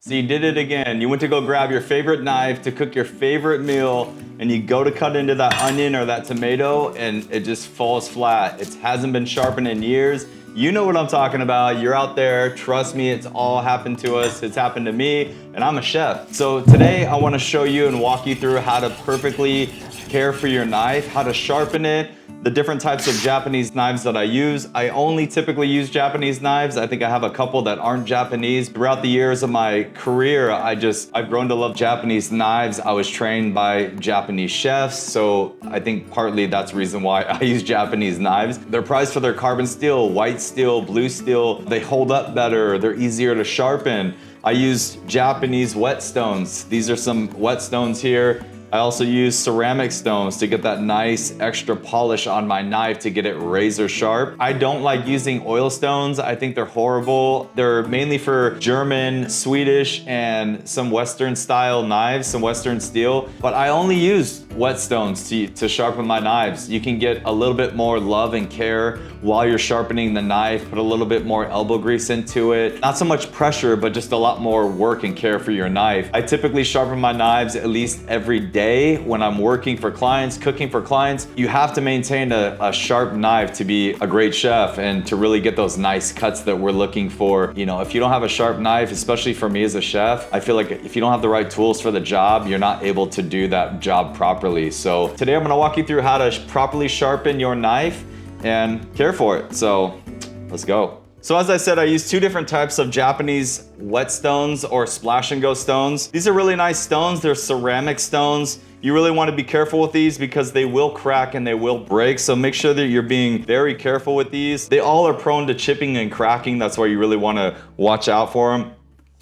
So you did it again. You went to go grab your favorite knife to cook your favorite meal, and you go to cut into that onion or that tomato, and it just falls flat. It hasn't been sharpened in years. You know what I'm talking about. You're out there. Trust me, it's all happened to us. It's happened to me, and I'm a chef. So today I want to show you and walk you through how to perfectly care for your knife, how to sharpen it, the different types of Japanese knives that I use. I only typically use Japanese knives. I think I have a couple that aren't Japanese. Throughout the years of my career, I've grown to love Japanese knives. I was trained by Japanese chefs, so I think partly that's the reason why I use Japanese knives. They're prized for their carbon steel, white steel, blue steel. They hold up better, they're easier to sharpen. I use Japanese whetstones. These are some whetstones here. I also use ceramic stones to get that nice extra polish on my knife to get it razor sharp. I don't like using oil stones. I think they're horrible. They're mainly for German, Swedish, and some Western style knives, some Western steel. But I only use whetstones to sharpen my knives. You can get a little bit more love and care while you're sharpening the knife, put a little bit more elbow grease into it. Not so much pressure, but just a lot more work and care for your knife. I typically sharpen my knives at least every day when I'm working for clients, cooking for clients. You have to maintain a sharp knife to be a great chef and to really get those nice cuts that we're looking for. You know, if you don't have a sharp knife, especially for me as a chef, I feel like if you don't have the right tools for the job, you're not able to do that job properly. So today I'm gonna walk you through how to properly sharpen your knife and care for it. So let's go. So as I said, I use two different types of Japanese whetstones or splash and go stones. These are really nice stones. They're ceramic stones. You really want to be careful with these because they will crack and they will break. So make sure that you're being very careful with these. They all are prone to chipping and cracking. That's why you really want to watch out for them.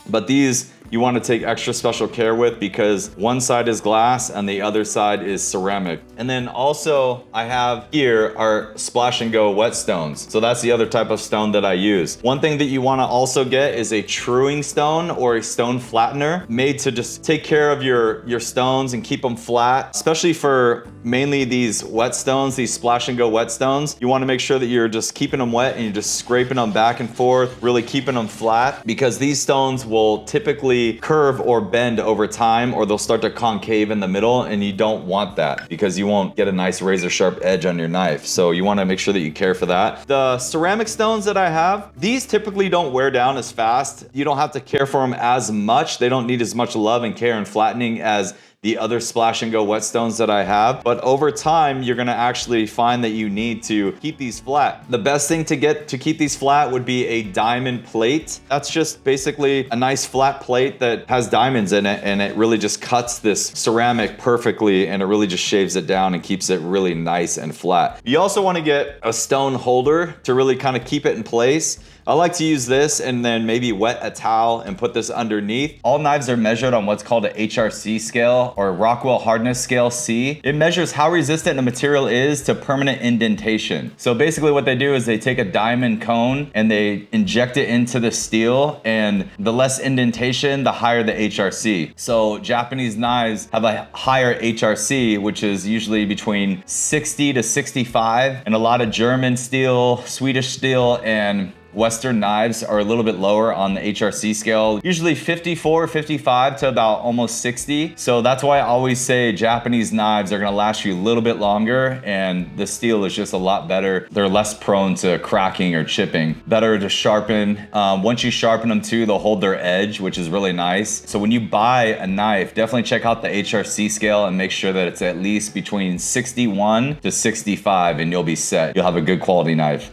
But these you want to take extra special care with because one side is glass and the other side is ceramic. And then also I have here are splash and go whetstones. So that's the other type of stone that I use. One thing that you want to also get is a truing stone or a stone flattener made to just take care of your stones and keep them flat, especially for mainly these whetstones, these splash and go whetstones. You want to make sure that you're just keeping them wet and you're just scraping them back and forth, really keeping them flat because these stones will typically curve or bend over time, or they'll start to concave in the middle, and you don't want that because you won't get a nice razor sharp edge on your knife. So you want to make sure that you care for that. The ceramic stones that I have, these typically don't wear down as fast. You don't have to care for them as much. They don't need as much love and care and flattening as the other splash and go whetstones that I have. But over time, you're gonna actually find that you need to keep these flat. The best thing to get to keep these flat would be a diamond plate. That's just basically a nice flat plate that has diamonds in it, and it really just cuts this ceramic perfectly, and it really just shaves it down and keeps it really nice and flat. You also wanna get a stone holder to really kind of keep it in place. I like to use this and then maybe wet a towel and put this underneath. All knives are measured on what's called a HRC scale or Rockwell Hardness Scale C. It measures how resistant a material is to permanent indentation. So basically what they do is they take a diamond cone and they inject it into the steel, and the less indentation, the higher the HRC. So Japanese knives have a higher HRC, which is usually between 60 to 65, and a lot of German steel, Swedish steel, and Western knives are a little bit lower on the HRC scale, usually 54, 55 to about almost 60. So that's why I always say Japanese knives are gonna last you a little bit longer, and the steel is just a lot better. They're less prone to cracking or chipping. Better to sharpen. Once you sharpen them too, they'll hold their edge, which is really nice. So when you buy a knife, definitely check out the HRC scale and make sure that it's at least between 61 to 65, and you'll be set. You'll have a good quality knife.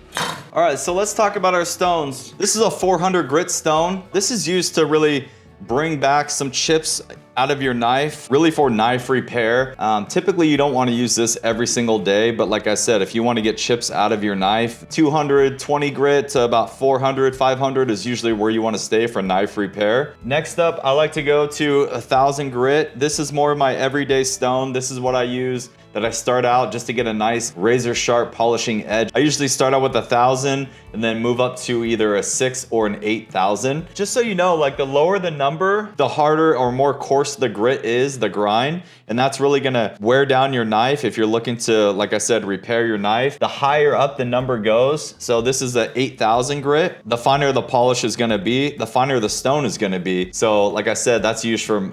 All right, so let's talk about our stones. This is a 400 grit stone. This is used to really bring back some chips out of your knife, really for knife repair. Typically you don't want to use this every single day, but like I said, if you want to get chips out of your knife, 220 grit to about 400, 500 is usually where you want to stay for knife repair. Next up, I like to go to 1,000 grit. This is more of my everyday stone. This is what I use that I start out just to get a nice razor sharp polishing edge. I usually start out with 1,000 and then move up to either a 6 or an 8,000. Just so you know, like the lower the number, the harder or more coarse coarse the grit is, the grind, and that's really gonna wear down your knife if you're looking to, like I said, repair your knife. The higher up the number goes, so this is a 8,000 grit, the finer the polish is gonna be, the finer the stone is gonna be. So like I said, that's used for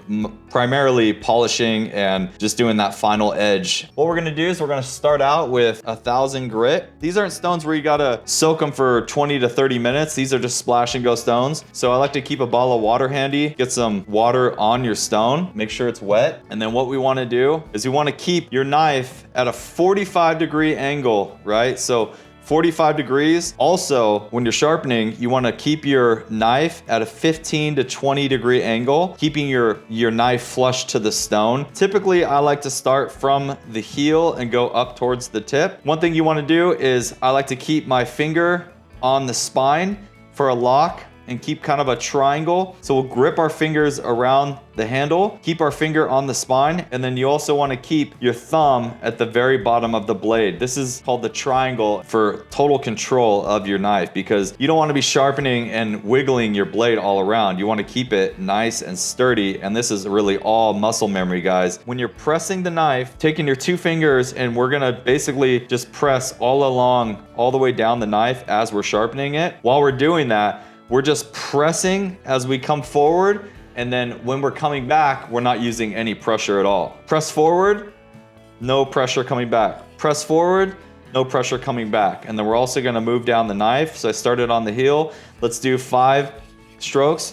primarily polishing and just doing that final edge. What we're gonna do is we're gonna start out with 1,000 grit. These aren't stones where you gotta soak them for 20 to 30 minutes. These are just splash and go stones. So I like to keep a bottle of water handy, get some water on your stone, make sure it's wet. And then what we wanna do is we wanna keep your knife at a 45-degree angle, right? So 45 degrees. Also, when you're sharpening, you want to keep your knife at a 15 to 20 degree angle, keeping your knife flush to the stone. Typically, I like to start from the heel and go up towards the tip. One thing you want to do is I like to keep my finger on the spine for a lock and keep kind of a triangle. So we'll grip our fingers around the handle, keep our finger on the spine, and then you also want to keep your thumb at the very bottom of the blade. This is called the triangle for total control of your knife, because you don't want to be sharpening and wiggling your blade all around. You want to keep it nice and sturdy, and this is really all muscle memory, guys. When you're pressing the knife, taking your two fingers, and we're gonna basically just press all along, all the way down the knife as we're sharpening it. While we're doing that, we're just pressing as we come forward, and then when we're coming back, we're not using any pressure at all. Press forward, no pressure coming back. Press forward, no pressure coming back. And then we're also gonna move down the knife. So I started on the heel. Let's do 5 strokes.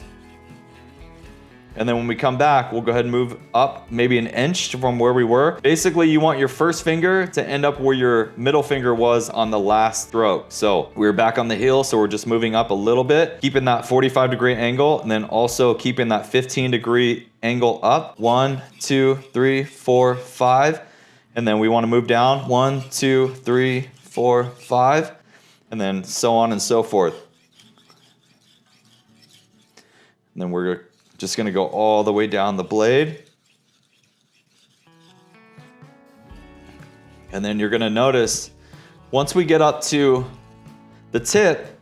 And then when we come back, we'll go ahead and move up maybe an inch from where we were. Basically, you want your first finger to end up where your middle finger was on the last stroke. So we're back on the heel, so we're just moving up a little bit, keeping that 45-degree angle, and then also keeping that 15-degree angle up. 1, 2, 3, 4, 5. And then we want to move down. 1, 2, 3, 4, 5. And then so on and so forth. And then we're just gonna go all the way down the blade. And then you're gonna notice, once we get up to the tip,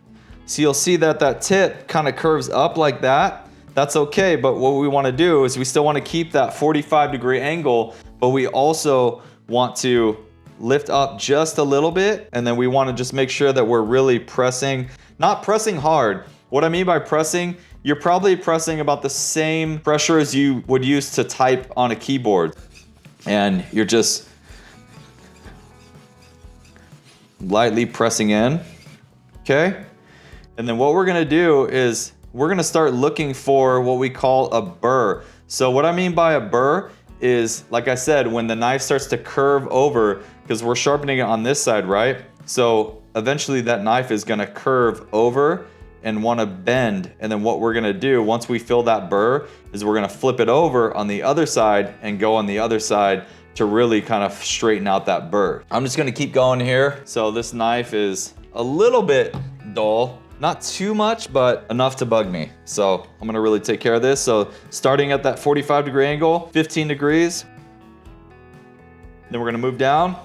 so you'll see that that tip kind of curves up like that. That's okay, but what we wanna do is we still wanna keep that 45-degree angle, but we also want to lift up just a little bit, and then we wanna just make sure that we're really pressing, not pressing hard. What I mean by pressing, you're probably pressing about the same pressure as you would use to type on a keyboard. And you're just lightly pressing in, okay? And then what we're gonna do is we're gonna start looking for what we call a burr. So what I mean by a burr is, like I said, when the knife starts to curve over, because we're sharpening it on this side, right? So eventually that knife is gonna curve over and want to bend, and then what we're gonna do once we fill that burr is we're gonna flip it over on the other side and go on the other side to really kind of straighten out that burr. I'm just gonna keep going here. So this knife is a little bit dull, not too much, but enough to bug me. So I'm gonna really take care of this. So starting at that 45-degree angle, 15 degrees, then we're gonna move down.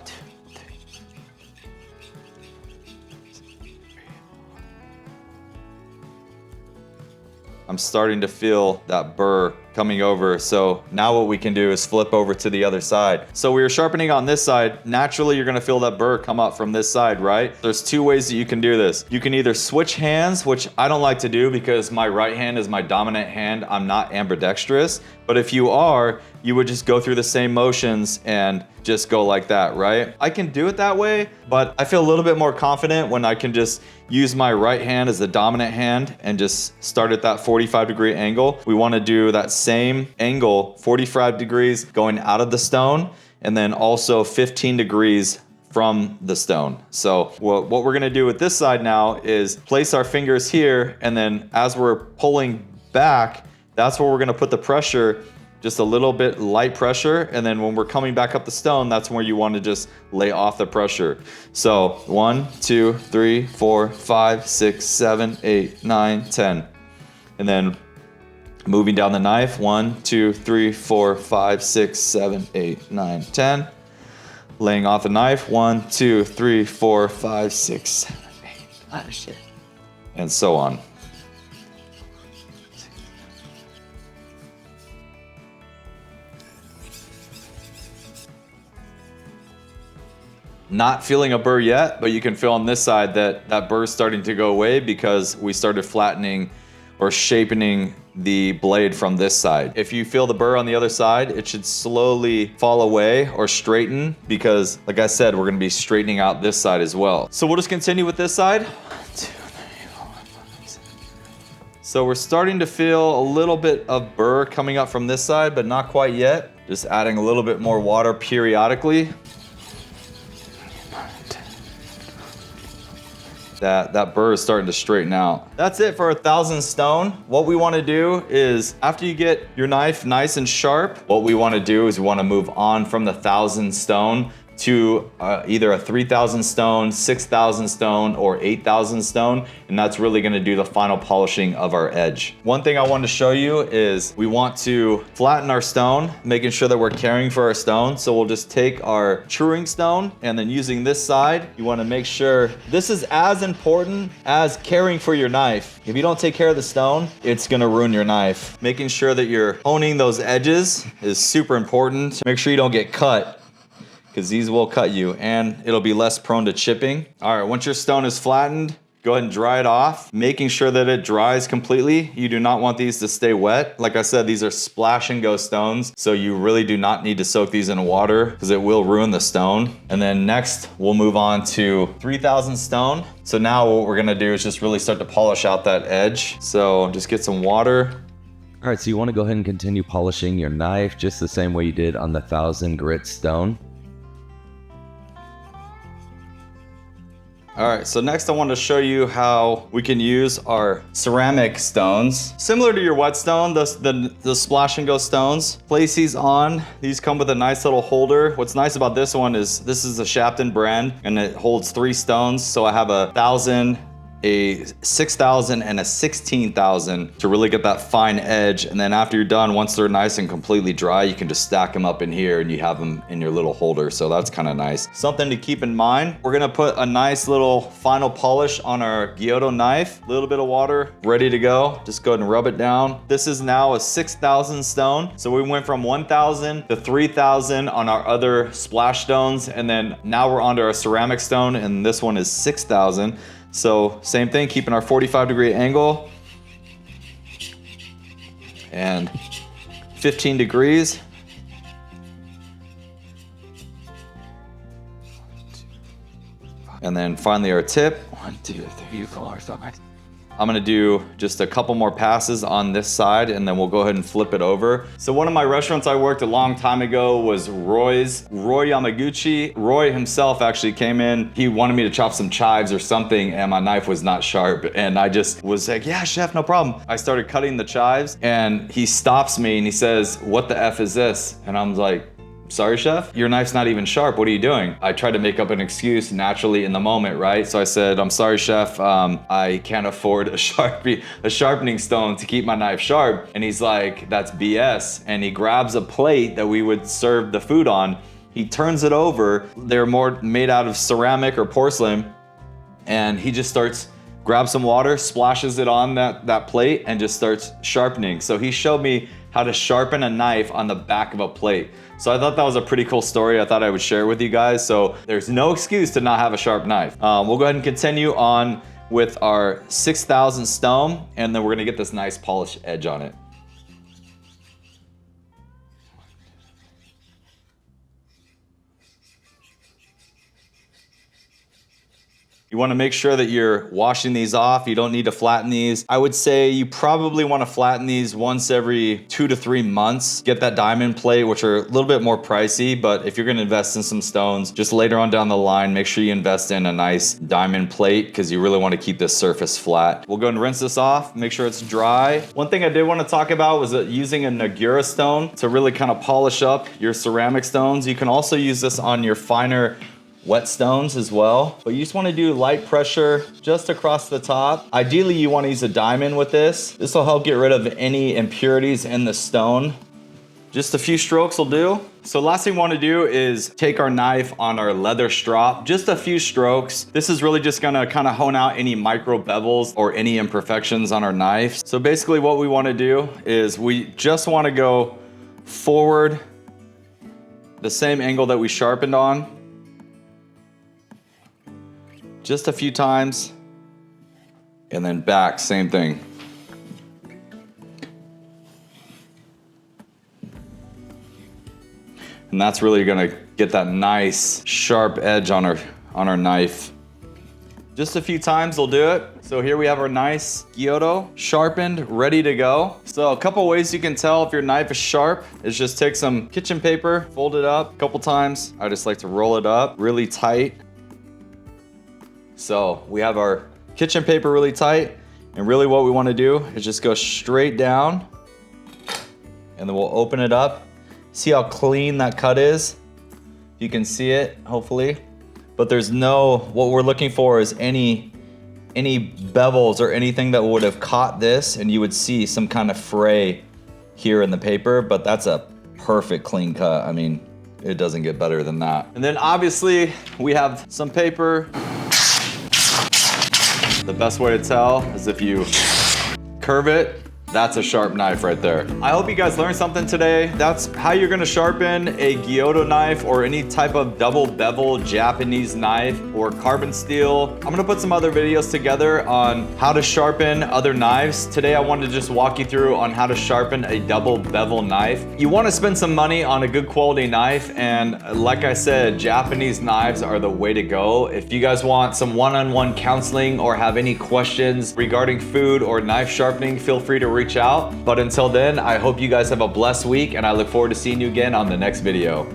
I'm starting to feel that burr coming over. So now what we can do is flip over to the other side. So we were sharpening on this side. Naturally, you're gonna feel that burr come up from this side, right? There's 2 ways that you can do this. You can either switch hands, which I don't like to do because my right hand is my dominant hand. I'm not ambidextrous. But if you are, you would just go through the same motions and just go like that, right? I can do it that way, but I feel a little bit more confident when I can just use my right hand as the dominant hand and just start at that 45-degree angle. We want to do that same angle, 45 degrees going out of the stone, and then also 15 degrees from the stone. So what we're gonna do with this side now is place our fingers here, and then as we're pulling back, that's where we're gonna put the pressure, just a little bit light pressure, and then when we're coming back up the stone, that's where you want to just lay off the pressure. So 1, 2, 3, 4, 5, 6, 7, 8, 9, 10. And then moving down the knife, 1, 2, 3, 4, 5, 6, 7, 8, 9, 10. Laying off the knife, 1, 2, 3, 4, 5, 6, 7, 8, 9, shit. And so on. Not feeling a burr yet, but you can feel on this side that that burr is starting to go away because we started flattening or shaping the blade from this side. If you feel the burr on the other side, it should slowly fall away or straighten because, like I said, we're gonna be straightening out this side as well. So we'll just continue with this side. 1, 2, 3, 4, 5, 6. So we're starting to feel a little bit of burr coming up from this side, but not quite yet. Just adding a little bit more water periodically. That burr is starting to straighten out. That's it for 1,000 stone. What we want to do is, after you get your knife nice and sharp, what we want to do is we want to move on from the 1,000 stone to either a 3,000 stone, 6,000 stone, or 8,000 stone, and that's really gonna do the final polishing of our edge. One thing I want to show you is we want to flatten our stone, making sure that we're caring for our stone. So we'll just take our truing stone, and then using this side, you want to make sure this is as important as caring for your knife. If you don't take care of the stone, it's gonna ruin your knife. Making sure that you're honing those edges is super important. Make sure you don't get cut, because these will cut you and it'll be less prone to chipping. All right, once your stone is flattened, go ahead and dry it off, making sure that it dries completely. You do not want these to stay wet. Like I said, these are splash and go stones, so you really do not need to soak these in water because it will ruin the stone. And then next, we'll move on to 3,000 stone. So now what we're gonna do is just really start to polish out that edge. So just get some water. All right, so you want to go ahead and continue polishing your knife just the same way you did on the 1,000 grit stone. All right, so next I want to show you how we can use our ceramic stones. Similar to your whetstone, the splash and go stones. Place these on. These come with a nice little holder. What's nice about this one is this is a Sharpen brand and it holds 3 stones. So I have a 1,000, a 6,000, and a 16,000 to really get that fine edge. And then after you're done, once they're nice and completely dry, you can just stack them up in here and you have them in your little holder. So that's kind of nice. Something to keep in mind, we're gonna put a nice little final polish on our gyuto knife. A little bit of water, ready to go. Just go ahead and rub it down. This is now a 6,000 stone. So we went from 1,000 to 3,000 on our other splash stones. And then now we're onto our ceramic stone, and this one is 6,000. So same thing, keeping our 45-degree angle and 15 degrees. And then finally our tip. 1, 2, 3, 4, 5. I'm gonna do just a couple more passes on this side and then we'll go ahead and flip it over. So one of my restaurants I worked a long time ago was Roy's. Roy Yamaguchi. Roy himself actually came in. He wanted me to chop some chives or something and my knife was not sharp. And I just was like, yeah, chef, no problem. I started cutting the chives and he stops me and he says, what the F is this? And I'm like, sorry, chef, your knife's not even sharp. What are you doing? I tried to make up an excuse naturally in the moment, right? So I said, I'm sorry, chef. I can't afford a sharpening stone to keep my knife sharp. And he's like, that's BS. And he grabs a plate that we would serve the food on. He turns it over. They're more made out of ceramic or porcelain. And he just grabs some water, splashes it on that plate and just starts sharpening. So he showed me how to sharpen a knife on the back of a plate. So I thought that was a pretty cool story. I thought I would share with you guys. So there's no excuse to not have a sharp knife. We'll go ahead and continue on with our 6,000 stone, and then we're gonna get this nice polished edge on it. You want to make sure that you're washing these off. You don't need to flatten these. I would say you probably want to flatten these once every 2 to 3 months. Get that diamond plate, which are a little bit more pricey, but if you're going to invest in some stones, just later on down the line, make sure you invest in a nice diamond plate because you really want to keep this surface flat. We'll go and rinse this off, make sure it's dry. One thing I did want to talk about was using a Nagura stone to really kind of polish up your ceramic stones. You can also use this on your finer wet stones as well, but you just want to do light pressure just across the top. Ideally, you want to use a diamond with this. This will help get rid of any impurities in the stone. Just a few strokes will do. So last thing we want to do is take our knife on our leather strop, just a few strokes. This is really just gonna kind of hone out any micro bevels or any imperfections on our knife. So basically what we want to do is we just want to go forward the same angle that we sharpened on. just a few times, and then back, same thing. And that's really gonna get that nice sharp edge on our knife. Just a few times will do it. So here we have our nice gyuto, sharpened, ready to go. So a couple ways you can tell if your knife is sharp is just take some kitchen paper, fold it up a couple times. I just like to roll it up really tight. So we have our kitchen paper really tight, and really what we wanna do is just go straight down, and then we'll open it up. See how clean that cut is? You can see it, hopefully. But there's no, what we're looking for is any bevels or anything that would have caught this, and you would see some kind of fray here in the paper, but that's a perfect clean cut. I mean, it doesn't get better than that. And then obviously we have some paper. The best way to tell is if you curve it. That's a sharp knife right there. I hope you guys learned something today. That's how you're gonna sharpen a gyuto knife or any type of double bevel Japanese knife or carbon steel. I'm gonna put some other videos together on how to sharpen other knives. Today I wanted to just walk you through on how to sharpen a double bevel knife. You wanna spend some money on a good quality knife, and like I said, Japanese knives are the way to go. If you guys want some one-on-one counseling or have any questions regarding food or knife sharpening, feel free to reach out. But until then, I hope you guys have a blessed week, and I look forward to seeing you again on the next video.